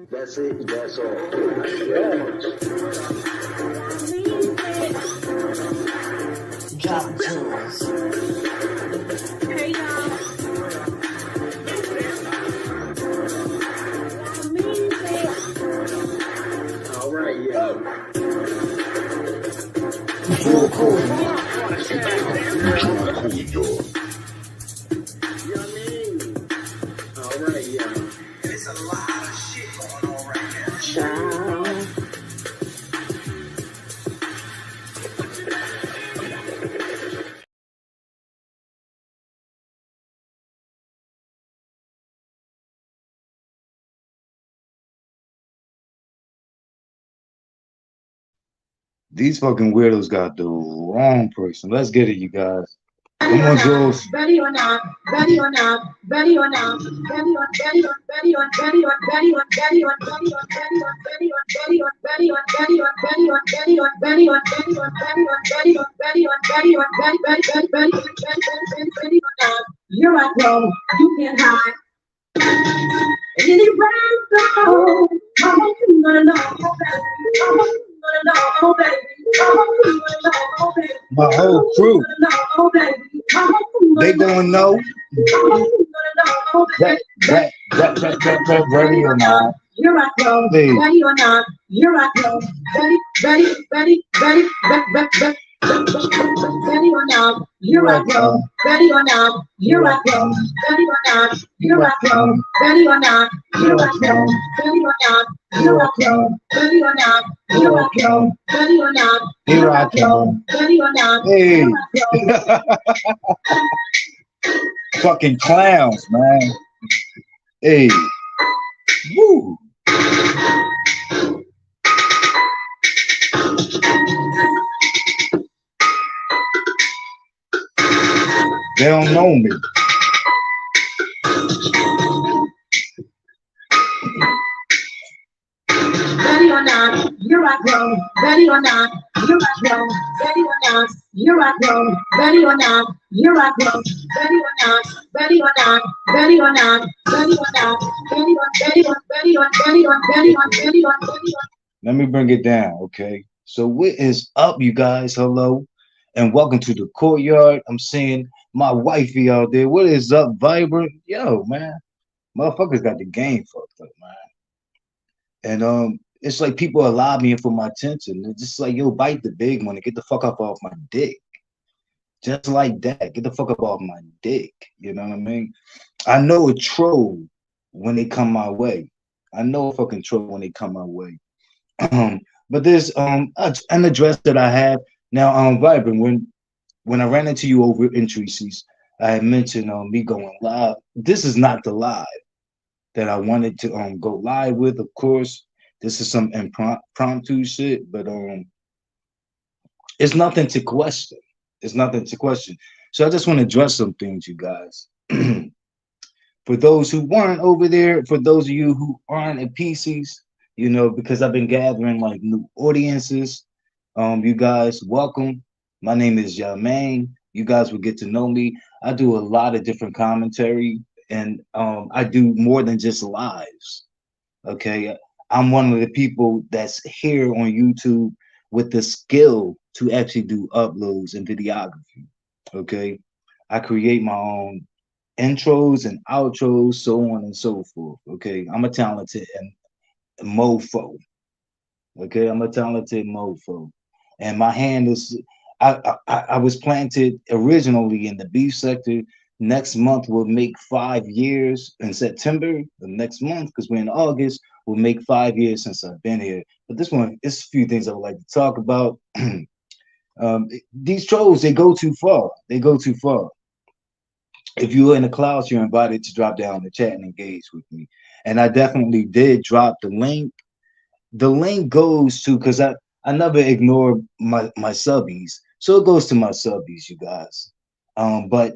That's it. That's all. Yeah. Drop jewels. Hey y'all. All right, yeah. Cool, cool. You know what I mean? All right, yeah. There's a lot of shit going on right now. Child. These fucking weirdos got the wrong person. Let's get it, you guys. Come on, Jules. Ready or not, ready or not, ready or not, ready on, ready on, ready on, ready on, ready on, ready on, ready on, ready on, ready on, ready on, ready on, ready on, ready on, ready on, ready on, ready on, ready on, ready on, ready on, ready or not. Here I go, you can't hide. Anywhere I go, I'm gonna know, baby. My whole crew, they gonna know that ready or not. Here I go, Hey. ready or not, here I go, ready or not, here I go, ready or not, here I go, ready or not, here I go, ready or not, here I go, ready or not, here I go, ready or not, here I go, ready or not, Here I come. ready or not, Hey. here I go. Fucking clowns, man. Hey. Woo. They don't know me. Ready or not, here I go. Ready or not, here I go. Ready or not, here I go. Ready or not, here I go. Ready or not, ready or not, ready or not, ready or not, ready on, ready on, ready on, ready on, ready on, ready on, ready on. Let me bring it down, okay? So what is up, you guys? Hello, and welcome to the courtyard. I'm seeing my wifey out there. What is up, Vibrant? Yo, man, motherfuckers got the game fucked up, man. And it's like people are lobbying for my attention. It's just like, yo, bite the big one and get the fuck up off my dick. Just like that, get the fuck up off my dick. You know what I mean? I know a troll when they come my way. I know a fucking troll when they come my way. But there's an address that I have now. Vibrant. When I ran into you over in Tracy's, I had mentioned me going live. This is not the live that I wanted to go live with. Of course, this is some impromptu shit, but it's nothing to question. It's nothing to question. So I just want to address some things, you guys. For those who weren't over there, for those of you who aren't at PCs, you know, because I've been gathering like new audiences. You guys, welcome. My name is Jermaine. You guys will get to know me. I do a lot of different commentary, and I do more than just lives. Okay, I'm one of the people that's here on YouTube with the skill to actually do uploads and videography. Okay, I create my own intros and outros, so on and so forth. Okay, I'm a talented and mofo. Okay, I'm a talented mofo, and my hand is. I was planted originally in the beef sector. Next month will make 5 years in September. The next month, because we're in August, will make 5 years since I've been here. But this one, it's a few things I would like to talk about. These trolls, they go too far. They go too far. If you're in the clouds, you're invited to drop down the chat and engage with me. And I definitely did drop the link. The link goes to, because I never ignore my subbies. So it goes to my subbies, you guys. But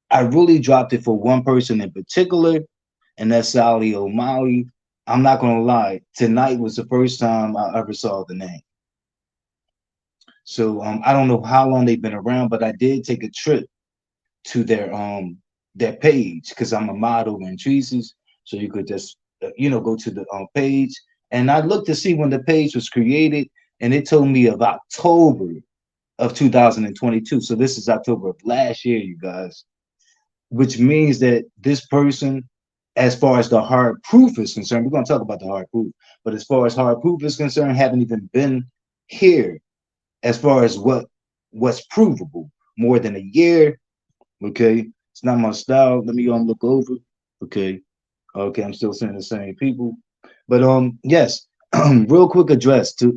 I really dropped it for one person in particular, and that's Sally O'Malley. I'm not gonna lie, tonight was the first time I ever saw the name. So I don't know how long they've been around, but I did take a trip to their page because I'm a model in Treacy's. So you could just go to the page, and I looked to see when the page was created, and it told me of October of 2022. So this is October of last year, you guys, which means that this person, as far as the hard proof is concerned, we're going to talk about the hard proof, but as far as hard proof is concerned, haven't even been here as far as what's provable more than a year. Okay, it's not my style. Let me look over. Okay, okay, I'm still saying the same people, but yes, real quick address to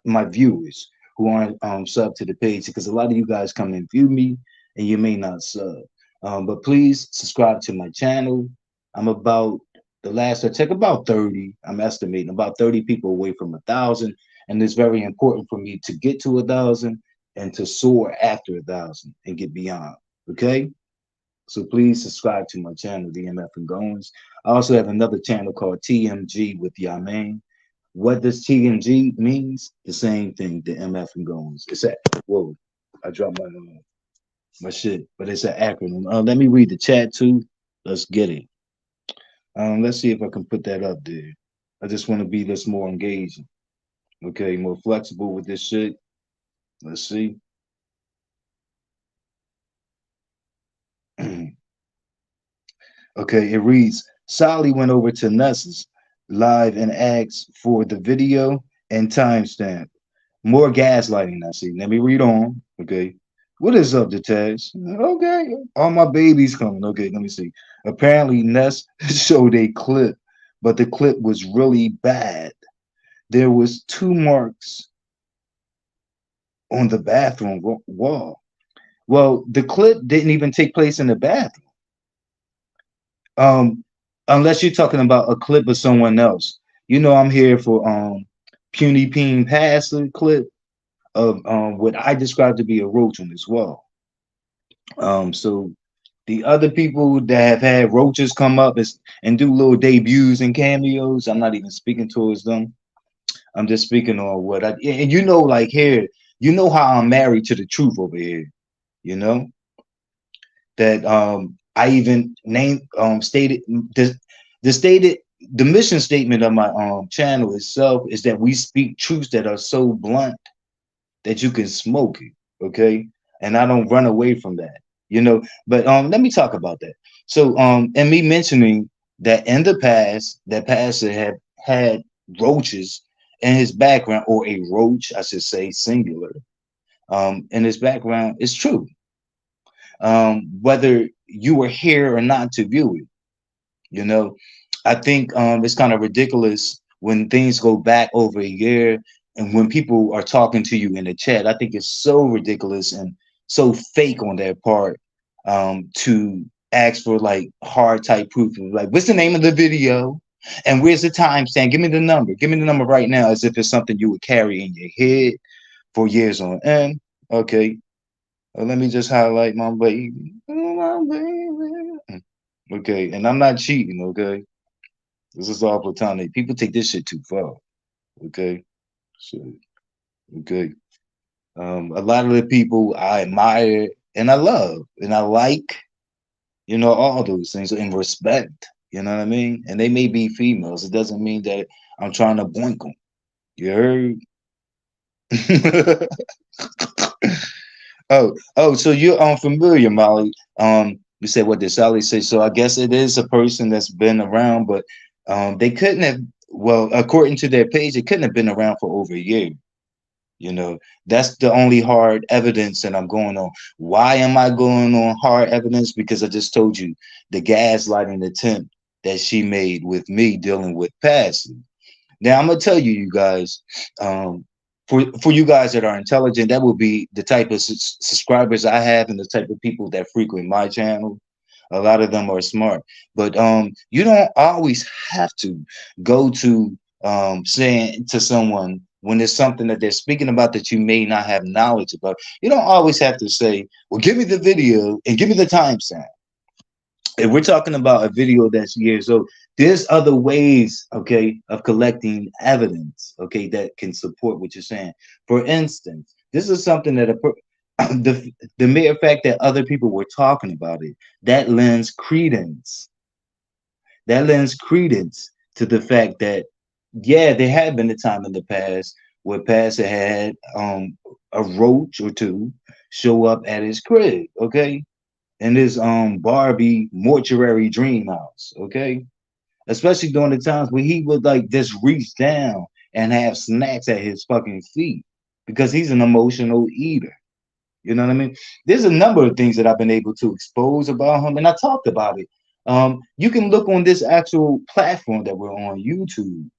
my viewers who aren't sub to the page, because a lot of you guys come and view me and you may not sub. But please subscribe to my channel. I'm about, the last I check, about 30. I'm estimating about 30 people away from 1,000, and it's very important for me to get to 1,000 and to soar after 1,000 and get beyond. Okay. So please subscribe to my channel, DMF and Goins. I also have another channel called TMG with Yaman. What does TMG means? The same thing, the MF and Goins. It's a, whoa, I dropped my shit, but it's an acronym. Let me read the chat too. Let's get it. Let's see if I can put that up there. I just want to be this more engaging. Okay, more flexible with this shit. Let's see. Okay, it reads, Sally went over to Ness's live and asked for the video and timestamp. More gaslighting, I see. Let me read on. Okay. What is up, Detach? Okay. All my babies coming. Okay, let me see. Apparently, Ness showed a clip, but the clip was really bad. There was 2 marks on the bathroom wall. Well, the clip didn't even take place in the bathroom. Um, unless you're talking about a clip of someone else. I'm here for puny peen passer clip of what I describe to be a roach on as well. So the other people that have had roaches come up and do little debuts and cameos, I'm not even speaking towards them. I'm just speaking on what I, and like here, how I'm married to the truth over here, you know, that I even named stated the stated the mission statement of my channel itself is that we speak truths that are so blunt that you can smoke it. Okay. And I don't run away from that. But let me talk about that. So and me mentioning that in the past, that pastor have had roaches in his background, or a roach, I should say, singular, in his background is true. Whether you were here or not to view it, you know, I think it's kind of ridiculous when things go back over a year and when people are talking to you in the chat. I think it's so ridiculous and so fake on their part to ask for like hard type proof of like, what's the name of the video and where's the timestamp? Give me the number. Give me the number right now, as if it's something you would carry in your head for years on end. Okay. Let me just highlight my baby. Oh, my baby. Okay. And I'm not cheating. Okay. This is all platonic. People take this shit too far. Okay. So, okay. A lot of the people I admire and I love and I like, all those things and respect. You know what I mean? And they may be females. It doesn't mean that I'm trying to boink them. You heard? Oh, so you're familiar, Molly. You said, what did Sally say? So I guess it is a person that's been around, but they couldn't have, well, according to their page, it couldn't have been around for over a year. That's the only hard evidence that I'm going on. Why am I going on hard evidence? Because I just told you the gaslighting attempt that she made with me dealing with passing. Now I'm gonna tell you guys, for you guys that are intelligent, that will be the type of subscribers I have and the type of people that frequent my channel. A lot of them are smart, but you don't always have to go to saying to someone when there's something that they're speaking about that you may not have knowledge about. You don't always have to say, well, give me the video and give me the timestamp. If we're talking about a video that's years old, there's other ways, okay, of collecting evidence, okay, that can support what you're saying. For instance, this is something that the mere fact that other people were talking about it, that lends credence that lends credence to the fact that yeah, there had been a time in the past where Pastor had a roach or two show up at his crib, okay, in his Barbie mortuary dream house, okay, especially during the times where he would like just reach down and have snacks at his fucking feet because he's an emotional eater. You know what I mean? There's a number of things that I've been able to expose about him, and I talked about it. You can look on this actual platform that we're on, YouTube.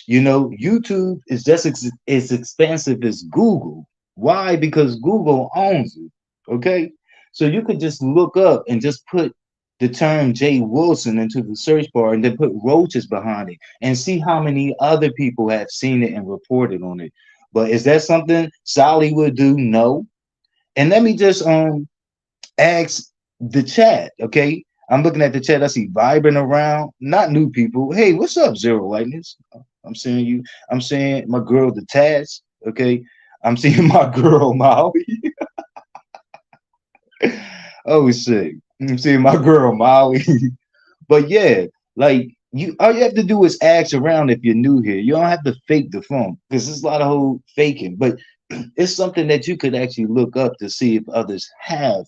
You know, YouTube is just as expansive as Google. Why? Because Google owns it. Okay. So you could just look up and just put the term Jay Wilson into the search bar and then put roaches behind it and see how many other people have seen it and reported on it. But is that something Sally would do? No. And let me just ask the chat, okay? I'm looking at the chat. I see vibing around, not new people. Hey, what's up, Zero Lightness? I'm seeing you. I'm seeing my girl, the Taz. Okay, I'm seeing my girl, Molly. Oh shit, I'm seeing my girl, Molly. But yeah, like you, all you have to do is ask around if you're new here. You don't have to fake the phone because there's a lot of whole faking. But it's something that you could actually look up to see if others have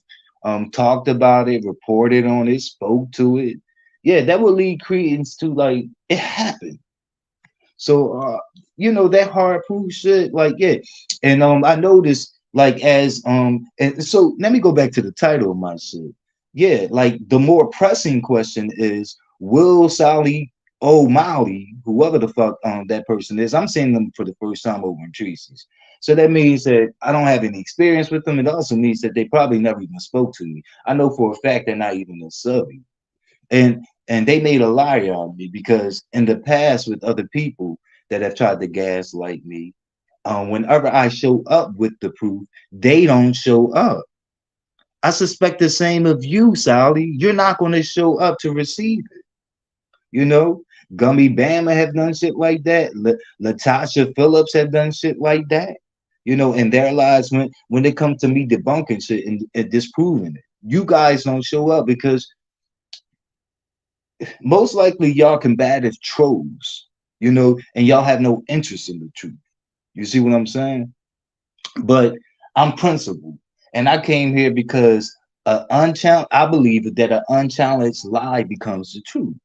talked about it, reported on it, spoke to it. Yeah, that would lead credence to like it happened. So you know that hard proof shit, like yeah. And I noticed like as and so let me go back to the title of my shit. Yeah, like the more pressing question is will Sally O'Malley, whoever the fuck that person is, I'm seeing them for the first time over in Tracy's. So that means that I don't have any experience with them. It also means that they probably never even spoke to me. I know for a fact they're not even a subby and they made a liar out of me because in the past with other people that have tried to gaslight me, whenever I show up with the proof, they don't show up. I suspect the same of you, Sally. You're not going to show up to receive it. You know, Gummy Bama have done shit like that. Latasha Phillips have done shit like that. You know, in their lives when it comes to me debunking shit and disproving it, you guys don't show up because most likely y'all combative trolls, you know, and y'all have no interest in the truth. You see what I'm saying? But I'm principled, and I came here because I believe that an unchallenged lie becomes the truth.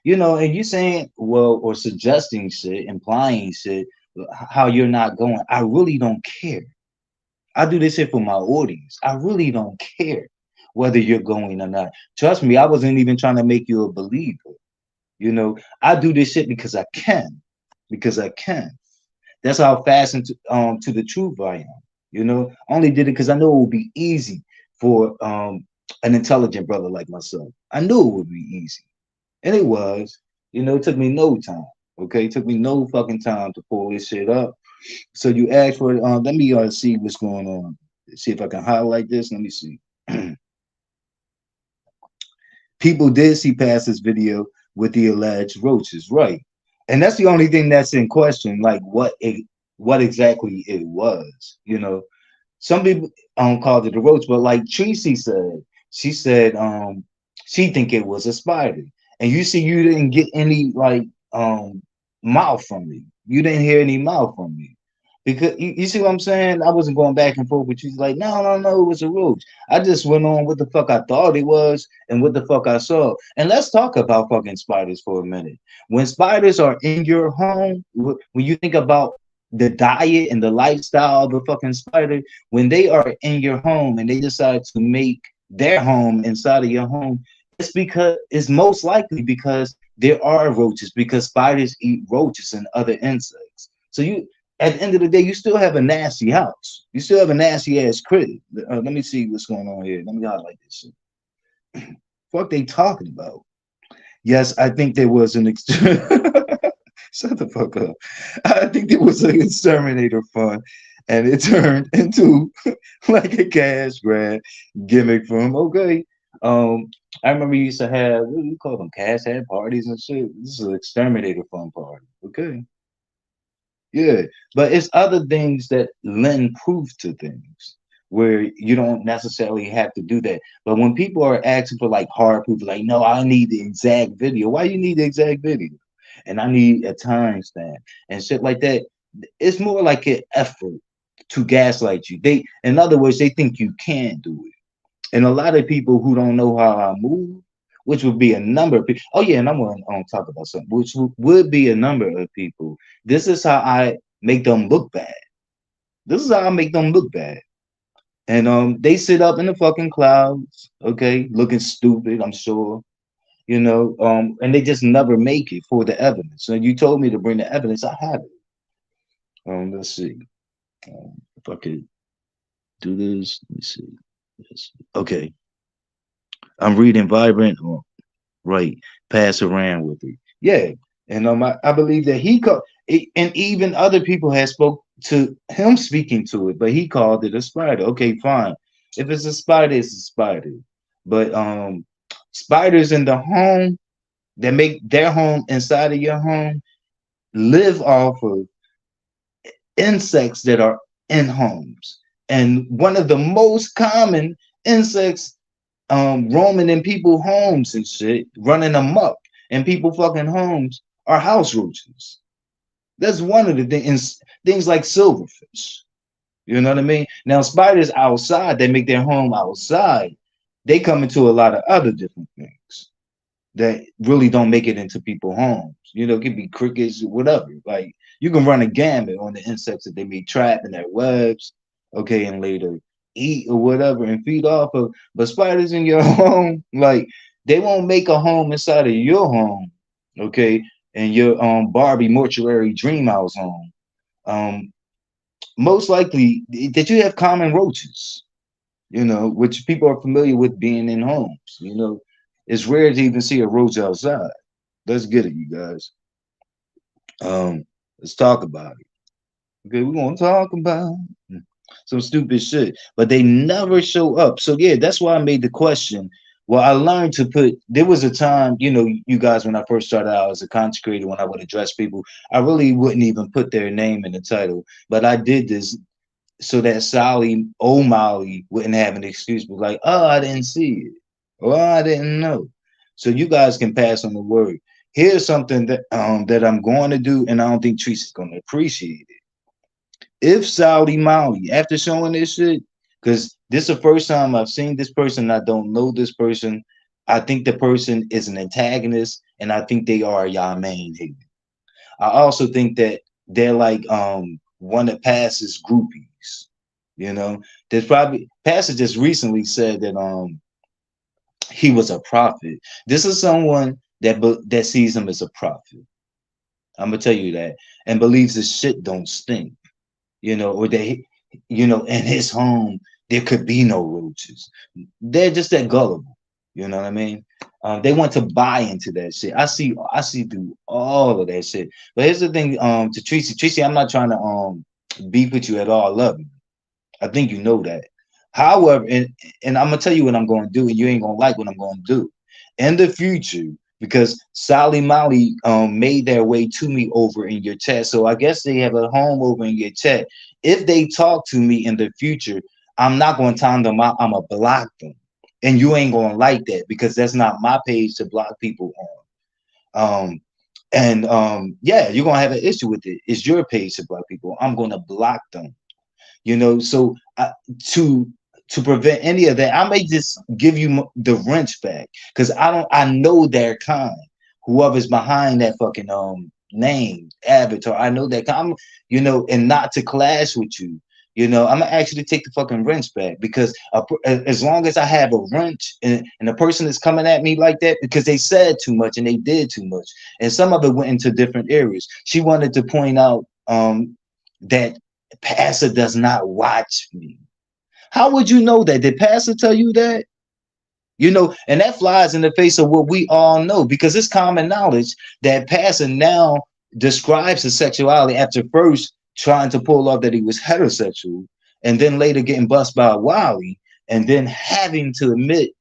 You know, and you saying well or suggesting shit, implying shit, how you're not going. I really don't care. I do this shit for my audience. I really don't care whether you're going or not. Trust me, I wasn't even trying to make you a believer. You know, I do this shit because I can, because I can. That's how fast to the truth I am. You know, I only did it because I know it would be easy for an intelligent brother like myself. I knew it would be easy, and it was. You know, it took me no time. Okay, it took me no fucking time to pull this shit up. So you asked for it. Let me see what's going on. See if I can highlight this. Let me see. People did see past this video with the alleged roaches, right? And that's the only thing that's in question, like what exactly it was. You know, some people called it a roach, but like Tracy said, she said she think it was a spider. And you see, you didn't get any like mouth from me. You didn't hear any mouth from me. Because you see what I'm saying? I wasn't going back and forth, but she's like, no, no, no, it was a roach. I just went on what the fuck I thought it was and what the fuck I saw. And let's talk about fucking spiders for a minute. When spiders are in your home, when you think about the diet and the lifestyle of a fucking spider, when they are in your home and they decide to make their home inside of your home, it's most likely because there are roaches, because spiders eat roaches and other insects. So you at the end of the day, you still have a nasty house. You still have a nasty ass crib. Let me see what's going on here. Let me highlight this shit. Fuck they talking about? Yes, I think there was an shut the fuck up. I think there was an exterminator fund, and it turned into like a cash grab gimmick for him. Okay. I remember you used to have what do you call them? Cash ad parties and shit. This is an exterminator fund party. Okay. Yeah, but it's other things that lend proof to things. where you don't necessarily have to do that. But when people are asking for like hard proof, like, no, I need the exact video. Why you need the exact video? And I need a timestamp and shit like that. It's more like an effort to gaslight you. They, in other words, they think you can do it. And a lot of people who don't know how I move, which would be a number of people. Oh yeah, and I'm going to talk about something, which would be a number of people. This is how I make them look bad. This is how I make them look bad. And they sit up in the fucking clouds, okay, looking stupid, I'm sure, and they just never make it for the evidence. So you told me to bring the evidence, I have it. Let's see. If I could do this, let me see. Yes. Okay. I'm reading Vibrant. Right, pass around with it. Yeah, and I believe that and even other people had spoke to him speaking to it, but he called it a spider. Okay, fine. If it's a spider, it's a spider. But spiders in the home that make their home inside of your home live off of insects that are in homes. And one of the most common insects roaming in people's homes and shit, running amok in people fucking homes are house roaches. That's one of the things. Things like silverfish. You know what I mean? Now spiders outside, they make their home outside. They come into a lot of other different things that really don't make it into people's homes. It could be crickets, whatever. Like you can run a gamut on the insects that they may trap in their webs, okay, and later eat or whatever and feed off of. But spiders in your home, like they won't make a home inside of your home, okay, and your Barbie mortuary dream house home. Um, Most likely that you have common roaches, which people are familiar with being in homes. It's rare to even see a roach outside. Let's get it, you guys. Let's talk about it. Okay, we're gonna talk about some stupid shit, but they never show up. So yeah, that's why I made the question. Well, I learned to put. There was a time, you guys, when I first started out as a content creator, when I would address people, I really wouldn't even put their name in the title, but I did this so that Sally O'Malley wouldn't have an excuse, but like, oh, I didn't see it, or I didn't know. So you guys can pass on the word. Here's something that I'm going to do, and I don't think Teresa's going to appreciate it. If Saudi Mali, after showing this shit, because this is the first time I've seen this person, I don't know this person. I think the person is an antagonist, and I think they are y'all main hater. I also think that they're like one of Pass's groupies. There's probably Pastor just recently said that he was a prophet. This is someone that sees him as a prophet. I'm gonna tell you that, and believes his shit don't stink. Or that in his home there could be no roaches. They're just that gullible. You know what I mean? They want to buy into that shit. I see through all of that shit. But here's the thing, to Tracy, I'm not trying to beef with you at all. I love you. I think you know that. However, and I'm gonna tell you what I'm gonna do, and you ain't gonna like what I'm gonna do in the future, because Sally Molly made their way to me over in your chat. So I guess they have a home over in your chat. If they talk to me in the future, I'm not going to time them out. I'm going to block them. And you ain't going to like that, because that's not my page to block people on. Yeah, you're going to have an issue with it. It's your page to block people. I'm going to block them. So to prevent any of that, I may just give you the wrench back, because I know their kind. Whoever's behind that fucking name avatar, I know that kind. And not to clash with you. I'm gonna actually take the fucking wrench back, because as long as I have a wrench and the person is coming at me like that because they said too much and they did too much, and some of it went into different areas. She wanted to point out that Pastor does not watch me. How would you know that? Did Pastor tell you that? And that flies in the face of what we all know, because it's common knowledge that Pastor now describes his sexuality after first trying to pull off that he was heterosexual, and then later getting bust by Wiley, and then having to admit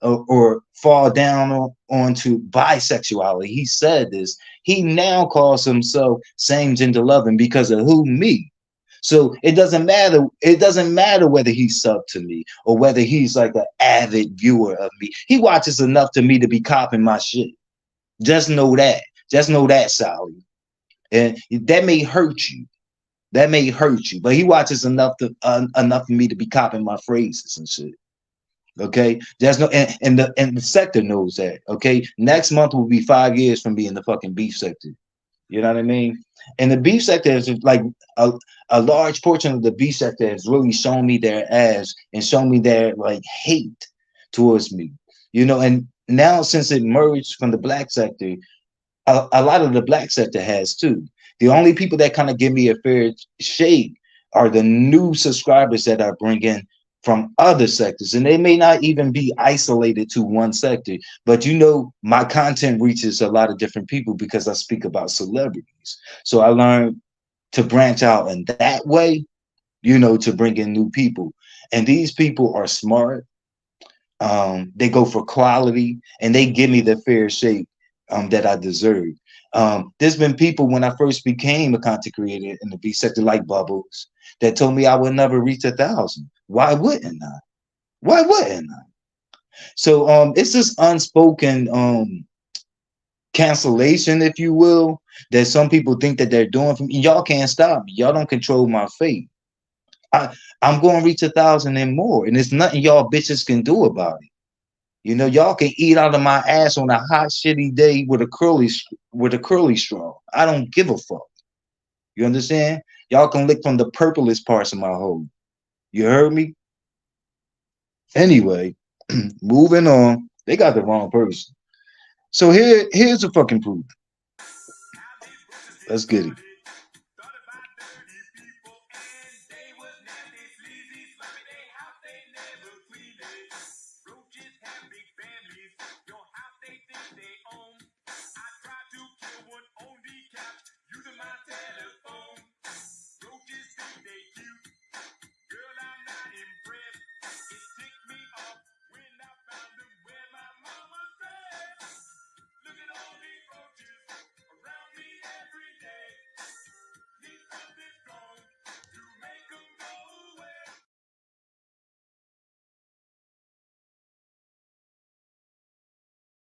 or fall down onto bisexuality. He said this. He now calls himself same gender loving because of who? Me. So it doesn't matter. It doesn't matter whether he's sub to me or whether he's like an avid viewer of me. He watches enough to me to be copying my shit. Just know that. Just know that, Sally. And that may hurt you. That may hurt you, but he watches enough for me to be copying my phrases and shit. Okay, there's no and the sector knows that. Okay, next month will be 5 years from being the fucking beef sector. You know what I mean? And the beef sector is like a, a large portion of the beef sector has really shown me their ass and shown me their like hate towards me. You know, and now since it merged from the black sector, a lot of the black sector has too. The only people that kind of give me a fair shake are the new subscribers that I bring in from other sectors, and they may not even be isolated to one sector. But you know, my content reaches a lot of different people because I speak about celebrities. So I learned to branch out in that way, you know, to bring in new people. And these people are smart. They go for quality and they give me the fair shake that I deserve. There's been people when I first became a content creator in the B sector, like Bubbles, that told me I would never reach 1,000. Why wouldn't I? Why wouldn't I? So it's this unspoken cancellation, if you will, that some people think that they're doing for me. Y'all can't stop me. Y'all don't control my fate. I, I'm going to reach 1,000 and more, and there's nothing y'all bitches can do about it. You know, y'all can eat out of my ass on a hot, shitty day with a curly straw. I don't give a fuck. You understand? Y'all can lick from the purplest parts of my hole. You heard me? Anyway, moving on. They got the wrong person. So here's the fucking proof. Let's get it.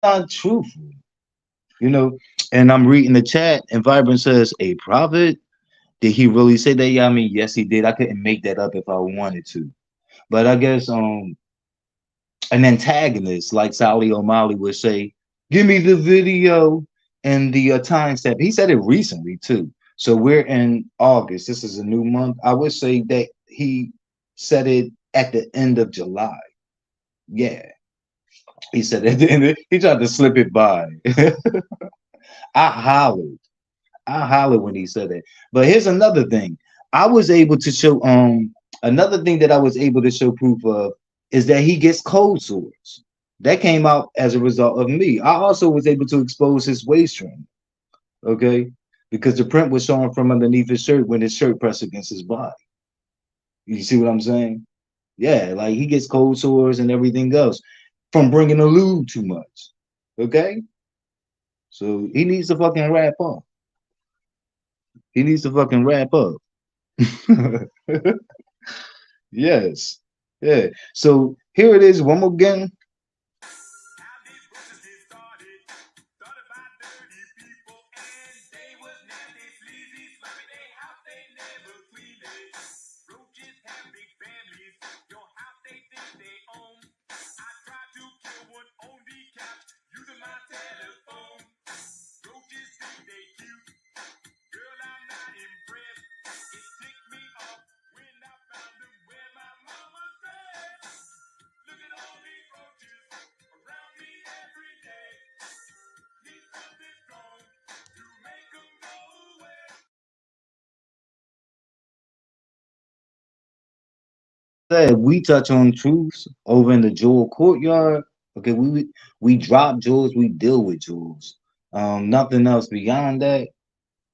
Not truthful, you know. And I'm reading the chat, and Vibrant says, "A prophet." Did he really say that? Yeah, I mean, yes, he did. I couldn't make that up if I wanted to. But I guess an antagonist like Sally O'Malley would say, "Give me the video and the time step." He said it recently too. So we're in August. This is a new month. I would say that he said it at the end of July. Yeah, he said it. He tried to slip it by. I hollered. I hollered when he said that. But here's another thing. I was able to show another thing that I was able to show proof of is that he gets cold sores. That came out as a result of me. I also was able to expose his waist trim, okay? Because the print was showing from underneath his shirt when his shirt pressed against his body. You see what I'm saying? Yeah, like he gets cold sores and everything else from bringing the lube too much. Okay? So he needs to fucking wrap up. He needs to fucking wrap up. Yes. Yeah. So here it is one more again. Said we touch on truths over in the jewel courtyard. Okay, we drop jewels, we deal with jewels. Nothing else beyond that.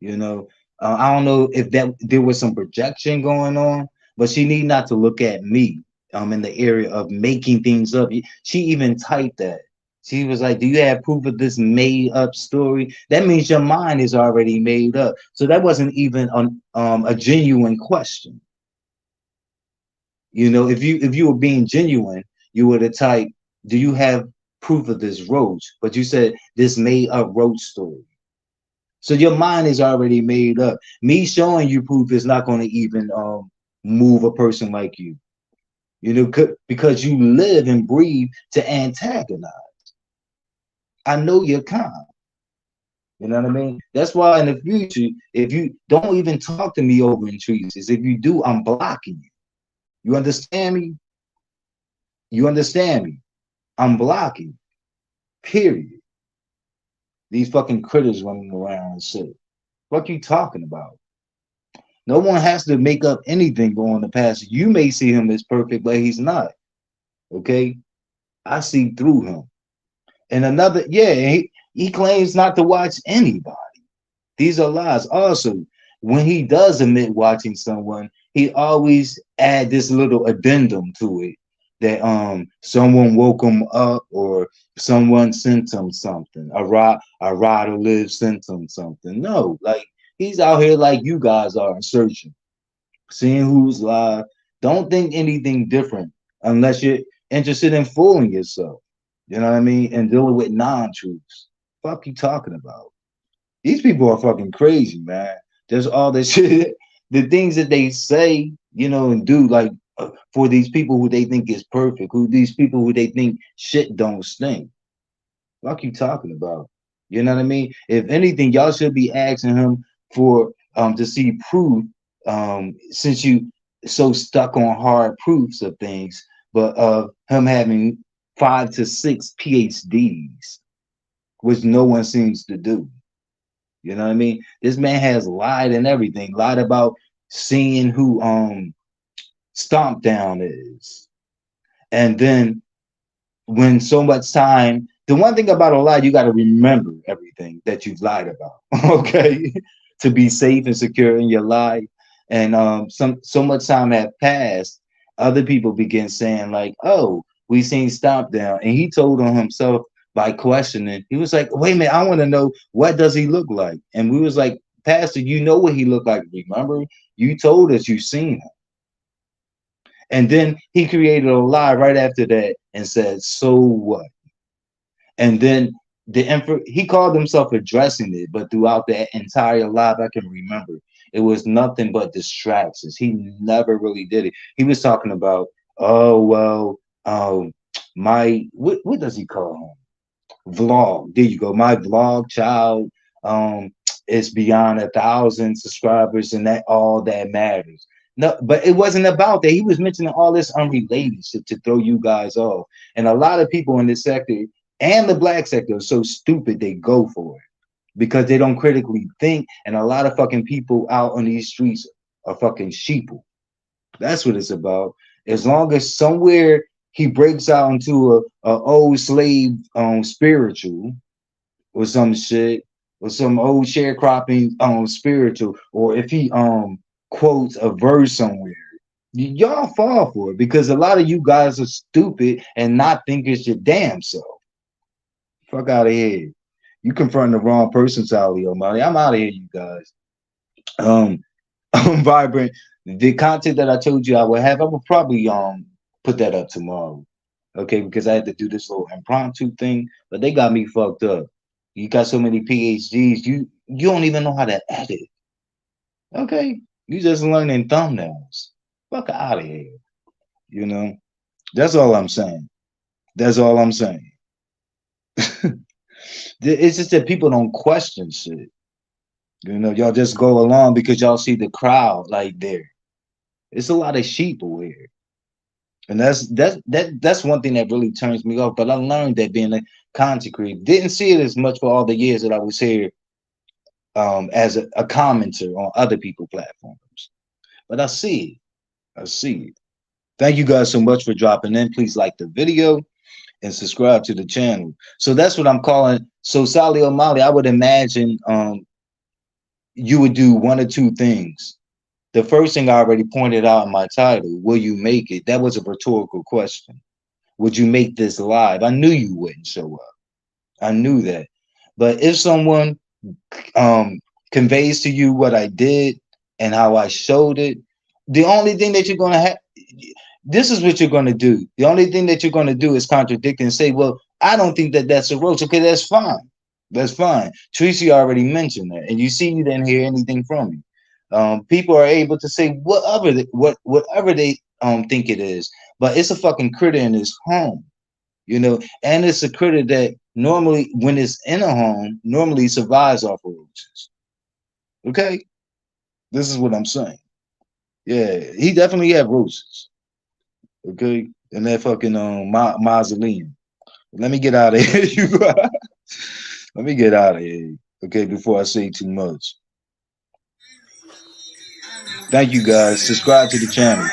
You know, I don't know if that there was some projection going on, but she need not to look at me in the area of making things up. She even typed that. She was like, "Do you have proof of this made up story?" That means your mind is already made up. So that wasn't even a genuine question. You know, if you were being genuine, you would have typed, "Do you have proof of this roach?" But you said this made up roach story. So your mind is already made up. Me showing you proof is not going to even move a person like you. You know, because you live and breathe to antagonize. I know you're kind. You know what I mean? That's why in the future, if you don't even talk to me over intrusions, if you do, I'm blocking you. You understand me? You understand me? I'm blocking. Period. These fucking critters running around and shit. What you talking about? No one has to make up anything going the past. You may see him as perfect, but he's not. Okay? I see through him. And another, yeah, he claims not to watch anybody. These are lies. Also, when he does admit watching someone, he always add this little addendum to it that someone woke him up or someone sent him something. A rider live sent him something. No, like he's out here like you guys are searching, seeing who's live. Don't think anything different unless you're interested in fooling yourself. You know what I mean? And dealing with non-truths. Fuck you talking about? These people are fucking crazy, man. There's all this shit, the things that they say, you know, and do, like for these people who they think is perfect, who these people who they think shit don't stink. Fuck you talking about? You know what I mean? If anything, y'all should be asking him for to see proof, since you so stuck on hard proofs of things, but him having 5 to 6 PhDs, which no one seems to do. You know what I mean? This man has lied and everything, lied about seeing who Stomp Down is. And then when so much time, the one thing about a lie, you got to remember everything that you've lied about, okay? To be safe and secure in your life. And so much time had passed, other people begin saying, like, "Oh, we seen Stomp Down." And he told on himself by questioning. He was like, "Wait a minute, I want to know, what does he look like?" And we was like, "Pastor, you know what he looked like. Remember? You told us you seen him." And then he created a lie right after that and said, "So what?" And then he called himself addressing it, but throughout that entire live, I can remember it was nothing but distractions. He never really did it. He was talking about, "Oh well, my what does he call him? Vlog. There you go. My vlog child is beyond 1,000 subscribers, and that all that matters." No, but it wasn't about that. He was mentioning all this unrelated shit to throw you guys off. And a lot of people in this sector and the black sector are so stupid they go for it because they don't critically think. And a lot of fucking people out on these streets are fucking sheeple. That's what it's about. As long as somewhere he breaks out into a old slave spiritual or some shit or some old sharecropping spiritual, or if he quotes a verse somewhere, y'all fall for it because a lot of you guys are stupid and not think it's your damn self. Fuck out of here. You confronting the wrong person, Sally O'Malley. I'm out of here, you guys. Um, I'm vibrant. The content that I told you I would have, I will probably put that up tomorrow. Okay, because I had to do this little impromptu thing, but they got me fucked up. You got so many PhDs, you don't even know how to edit. Okay, you just learning thumbnails. Fuck out of here. You know, that's all I'm saying. That's all I'm saying. It's just that people don't question shit. You know, y'all just go along because y'all see the crowd like there. It's a lot of sheep here. And that's one thing that really turns me off. But I learned that being a content creator. Didn't see it as much for all the years that I was here as a commenter on other people's platforms. But I see it. I see it. Thank you guys so much for dropping in. Please like the video and subscribe to the channel. So that's what I'm calling. So Sally O'Malley, I would imagine you would do one or two things. The first thing I already pointed out in my title, will you make it? That was a rhetorical question. Would you make this live? I knew you wouldn't show up. I knew that. But if someone um conveys to you what I did and how I showed it, the only thing that you're gonna have, this is what you're gonna do. The only thing that you're gonna do is contradict and say, "Well, I don't think that that's a roach." Okay, that's fine. That's fine. Tracy already mentioned that, and you see, you didn't hear anything from me. People are able to say whatever they think it is, but it's a fucking critter in his home, you know, and it's a critter that normally, when it's in a home, normally survives off of roaches. Okay, this is what I'm saying. Yeah, he definitely had roaches. Okay, in that fucking mausoleum. Let me get out of here. Let me get out of here. Okay, before I say too much. Thank you guys. Subscribe to the channel.